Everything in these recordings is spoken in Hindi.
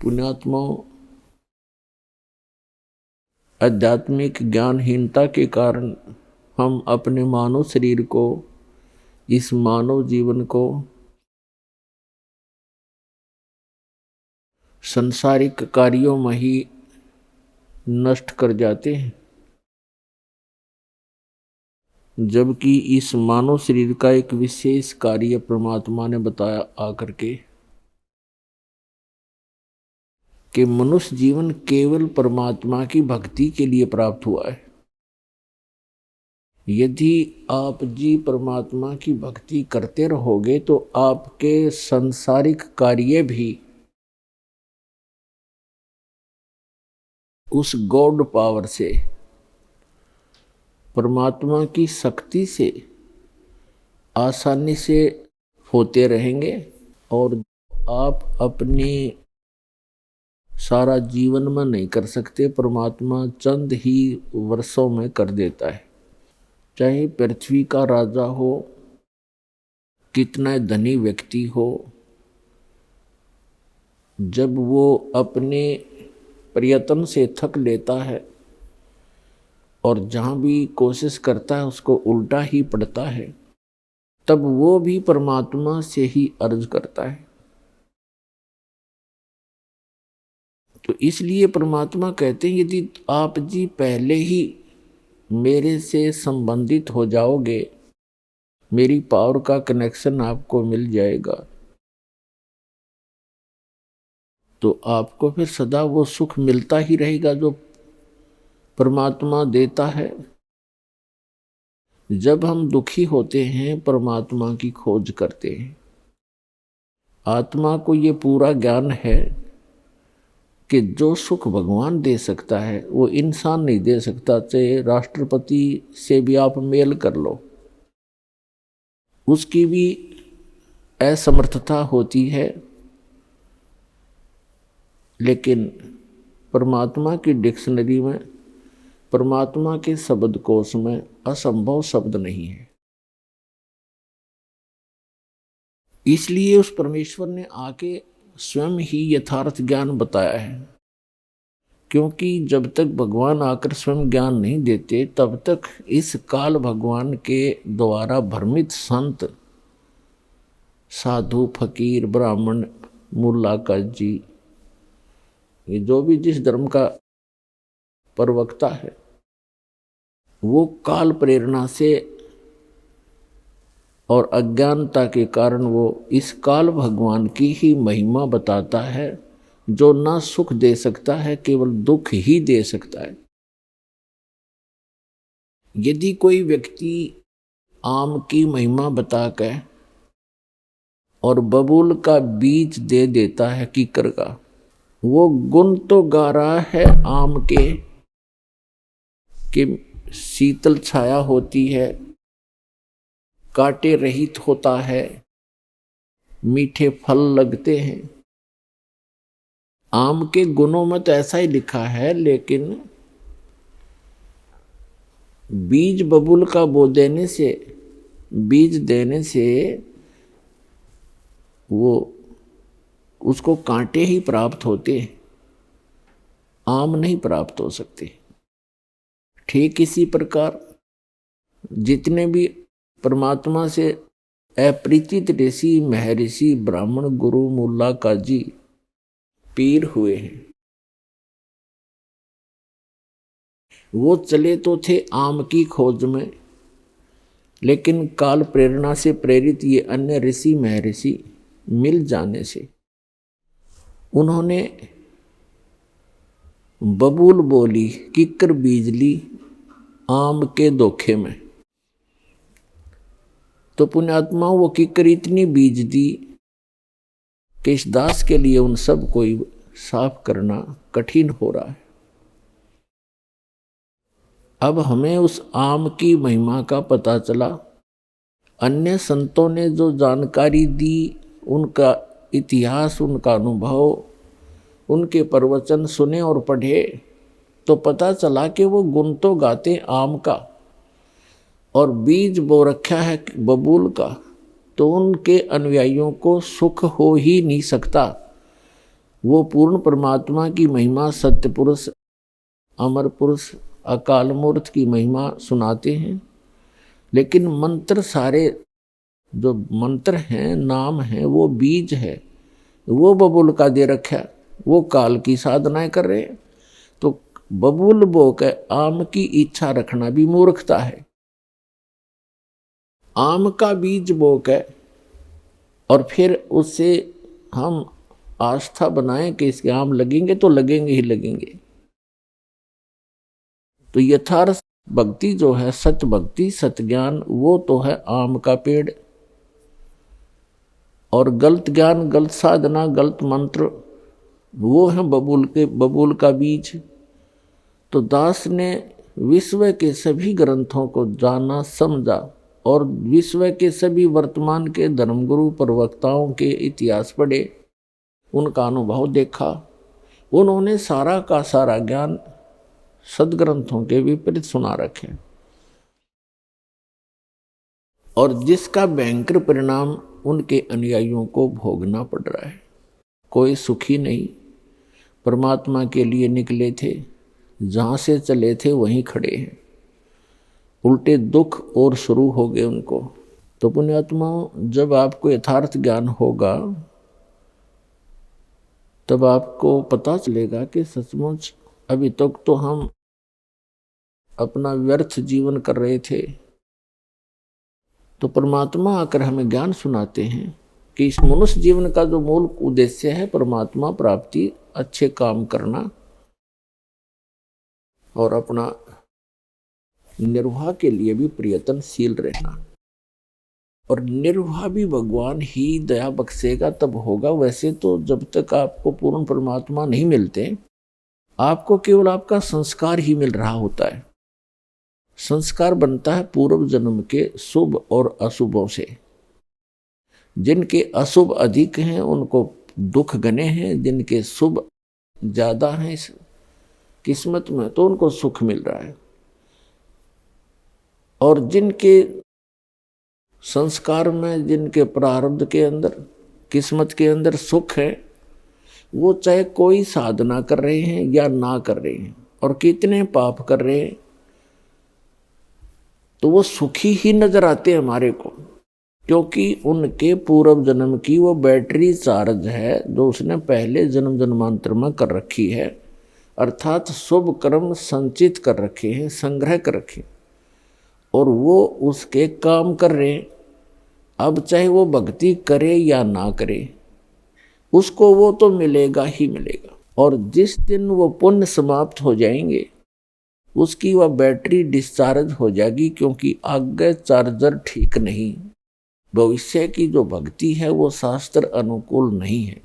पुण्यात्माओं, आध्यात्मिक ज्ञानहीनता के कारण हम अपने मानव शरीर को, इस मानव जीवन को संसारिक कार्यों में ही नष्ट कर जाते हैं, जबकि इस मानव शरीर का एक विशेष कार्य परमात्मा ने बताया आकर के कि मनुष्य जीवन केवल परमात्मा की भक्ति के लिए प्राप्त हुआ है। यदि आप जी परमात्मा की भक्ति करते रहोगे तो आपके सांसारिक कार्य भी उस गॉड पावर से, परमात्मा की शक्ति से आसानी से होते रहेंगे और आप अपने सारा जीवन में नहीं कर सकते, परमात्मा चंद ही वर्षों में कर देता है। चाहे पृथ्वी का राजा हो, कितना धनी व्यक्ति हो, जब वो अपने प्रयत्न से थक लेता है और जहाँ भी कोशिश करता है उसको उल्टा ही पड़ता है, तब वो भी परमात्मा से ही अर्ज करता है। तो इसलिए परमात्मा कहते हैं यदि आप जी पहले ही मेरे से संबंधित हो जाओगे, मेरी पावर का कनेक्शन आपको मिल जाएगा, तो आपको फिर सदा वो सुख मिलता ही रहेगा जो परमात्मा देता है। जब हम दुखी होते हैं परमात्मा की खोज करते हैं। आत्मा को ये पूरा ज्ञान है कि जो सुख भगवान दे सकता है वो इंसान नहीं दे सकता। चाहे राष्ट्रपति से भी आप मेल कर लो, उसकी भी असमर्थता होती है, लेकिन परमात्मा की डिक्शनरी में, परमात्मा के शब्दकोश में असंभव शब्द नहीं है। इसलिए उस परमेश्वर ने आके स्वयं ही यथार्थ ज्ञान बताया है, क्योंकि जब तक भगवान आकर स्वयं ज्ञान नहीं देते तब तक इस काल भगवान के द्वारा भ्रमित संत, साधु, फकीर, ब्राह्मण, मुल्ला काजी, ये जो भी जिस धर्म का प्रवक्ता है, वो काल प्रेरणा से और अज्ञानता के कारण वो इस काल भगवान की ही महिमा बताता है, जो ना सुख दे सकता है, केवल दुख ही दे सकता है। यदि कोई व्यक्ति आम की महिमा बताकर और बबूल का बीज दे देता है कीकर का, वो गुण तो गा रहा है आम के कि शीतल छाया होती है, कांटे रहित होता है, मीठे फल लगते हैं। आम के गुणों में तो ऐसा ही लिखा है, लेकिन बीज बबूल का बो देने से, बीज देने से वो उसको कांटे ही प्राप्त होते, आम नहीं प्राप्त हो सकते। ठीक इसी प्रकार जितने भी परमात्मा से अपरिचित ऋषि, महर्षि, ब्राह्मण, गुरु, मुल्ला, काजी, पीर हुए हैं, वो चले तो थे आम की खोज में, लेकिन काल प्रेरणा से प्रेरित ये अन्य ऋषि महर्षि मिल जाने से उन्होंने बबूल बोली, किक्कर बीज ली आम के धोखे में। तो पुण्यात्मा वो किक्कर इतनी बीज दी कि इस दास के लिए उन सब को साफ करना कठिन हो रहा है। अब हमें उस आम की महिमा का पता चला। अन्य संतों ने जो जानकारी दी, उनका इतिहास, उनका अनुभव, उनके प्रवचन सुने और पढ़े, तो पता चला कि वो गुण तो गाते आम का और बीज बो रखा है बबूल का, तो उनके अनुयायियों को सुख हो ही नहीं सकता। वो पूर्ण परमात्मा की महिमा, सत्य पुरुष, अमर पुरुष, अकाल मूर्त की महिमा सुनाते हैं। लेकिन मंत्र सारे जो मंत्र हैं, नाम है, वो बीज है, वो बबूल का दे रखा, वो काल की साधनाएं कर रहे हैं। तो बबूल बो के आम की इच्छा रखना भी मूर्खता है। आम का बीज बो के और फिर उससे हम आस्था बनाएं कि इसके आम लगेंगे, तो लगेंगे ही लगेंगे। तो यथार्थ भक्ति जो है, सत्य भक्ति, सत्य ज्ञान, वो तो है आम का पेड़। और गलत ज्ञान, गलत साधना, गलत मंत्र, वो है बबूल का बीज। तो दास ने विश्व के सभी ग्रंथों को जाना, समझा और विश्व के सभी वर्तमान के धर्मगुरु प्रवक्ताओं के इतिहास पढ़े, उनका अनुभव देखा। उन्होंने सारा का सारा ज्ञान सदग्रंथों के विपरीत सुना रखे, और जिसका भयंकर परिणाम उनके अनुयायियों को भोगना पड़ रहा है। कोई सुखी नहीं। परमात्मा के लिए निकले थे, जहाँ से चले थे वहीं खड़े हैं। उल्टे दुख और शुरू हो गए उनको। तो पुण्यात्माओं, जब आपको यथार्थ ज्ञान होगा तब आपको पता चलेगा कि सचमुच अभी तक तो हम अपना व्यर्थ जीवन कर रहे थे। तो परमात्मा आकर हमें ज्ञान सुनाते हैं कि इस मनुष्य जीवन का जो मूल उद्देश्य है परमात्मा प्राप्ति, अच्छे काम करना और अपना निर्वाह के लिए भी प्रयत्नशील रहना। और निर्वाह भी भगवान ही दया बख्शेगा तब होगा। वैसे तो जब तक आपको पूर्ण परमात्मा नहीं मिलते, आपको केवल आपका संस्कार ही मिल रहा होता है। संस्कार बनता है पूर्व जन्म के शुभ और अशुभों से। जिनके अशुभ अधिक हैं उनको दुख घने हैं, जिनके शुभ ज्यादा हैं इस किस्मत में तो उनको सुख मिल रहा है। और जिनके संस्कार में, जिनके प्रारब्ध के अंदर, किस्मत के अंदर सुख है, वो चाहे कोई साधना कर रहे हैं या ना कर रहे हैं और कितने पाप कर रहे हैं, तो वो सुखी ही नजर आते हैं हमारे को। क्योंकि उनके पूर्व जन्म की वो बैटरी चार्ज है जो उसने पहले जन्म जन्मांतर में कर रखी है। अर्थात शुभ कर्म संचित कर रखे हैं, संग्रह कर रखे, और वो उसके काम कर रहे हैं। अब चाहे वो भक्ति करे या ना करे, उसको वो तो मिलेगा ही मिलेगा। और जिस दिन वो पुण्य समाप्त हो जाएंगे, उसकी वह बैटरी डिस्चार्ज हो जाएगी, क्योंकि आगे चार्जर ठीक नहीं। भविष्य की जो भक्ति है वो शास्त्र अनुकूल नहीं है,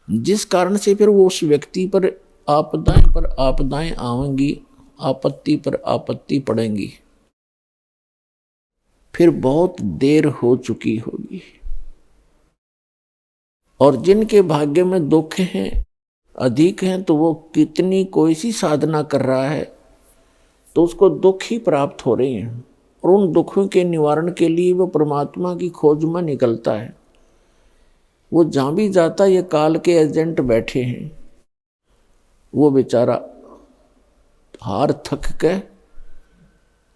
जिस कारण से फिर वो उस व्यक्ति पर आपदाएं आएंगी, आपत्ति पर आपत्ति पड़ेंगी, फिर बहुत देर हो चुकी होगी। और जिनके भाग्य में दुख हैं, अधिक हैं, तो वो कितनी कोई सी साधना कर रहा है तो उसको दुख ही प्राप्त हो रहे हैं। और उन दुखों के निवारण के लिए वो परमात्मा की खोज में निकलता है। वो जहाँ भी जाता, ये काल के एजेंट बैठे हैं, वो बेचारा हार थक के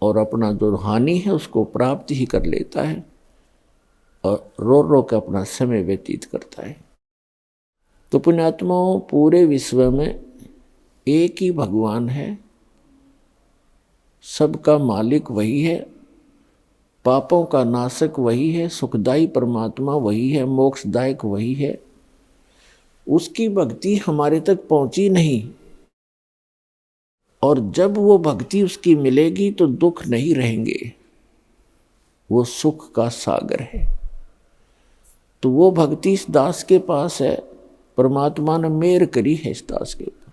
और अपना जो हानि है उसको प्राप्त ही कर लेता है और रो रो के अपना समय व्यतीत करता है। तो पुण्यात्माओं, पूरे विश्व में एक ही भगवान है, सबका मालिक वही है, पापों का नाशक वही है, सुखदायी परमात्मा वही है, मोक्षदायक वही है। उसकी भक्ति हमारे तक पहुंची नहीं, और जब वो भक्ति उसकी मिलेगी तो दुख नहीं रहेंगे, वो सुख का सागर है। तो वो भक्ति इस दास के पास है, परमात्मा ने मेहर करी है इस दास के ऊपर।